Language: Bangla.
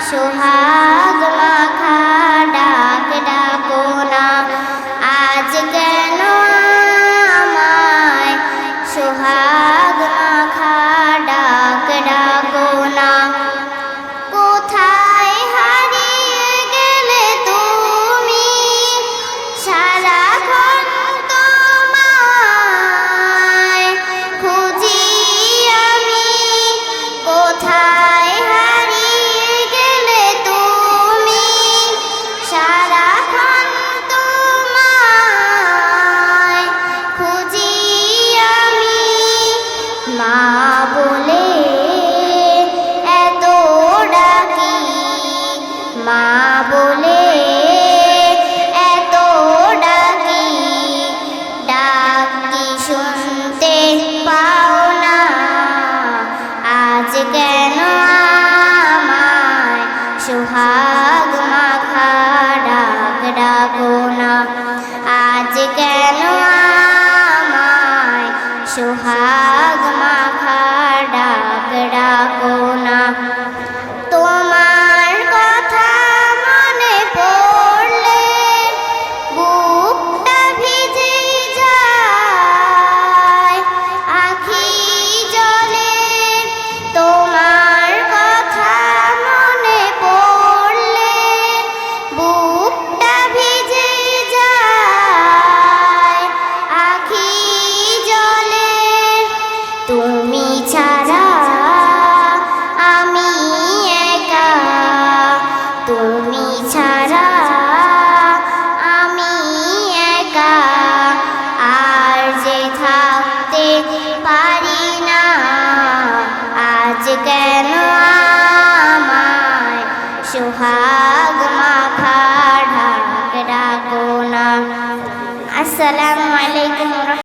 সোহাগ মাখা ডাক ডাকো না, আজ কেন আমায় সোহাগ মাখা ডাক ডাকো না। কোথায় হারিয়ে গেলে তুমি, সারাক্ষণ তোমায় খুঁজি আমি। কোথায় হারিয়ে গেলে তুমি, সারাক্ষণ তোমায় খুঁজি আমি। মা বলে এত ডাকি, মা বলে এত ডাকি, ডাক কি শুনতে পাও না, আজ কেন আমায় সোহাগ মাখা ডাক ডাকো না, আজ কেন আমায় সোহাগ মাখা ডাক ডাকো না। তোমার কথা মনে পড়লে বুকটা ভিজে যায়, আখি জলে। তোমার কথা মনে পড়লে বুকটা ভিজে যায়, আখি জলে। তুমি ছাড়া আমি একা, তুমি ছাড়া আমি একা, আর যে থাকতে পারি না, আজ কেন আমায় সোহাগ মাখা ডাক ডাকো না। আসসালাম।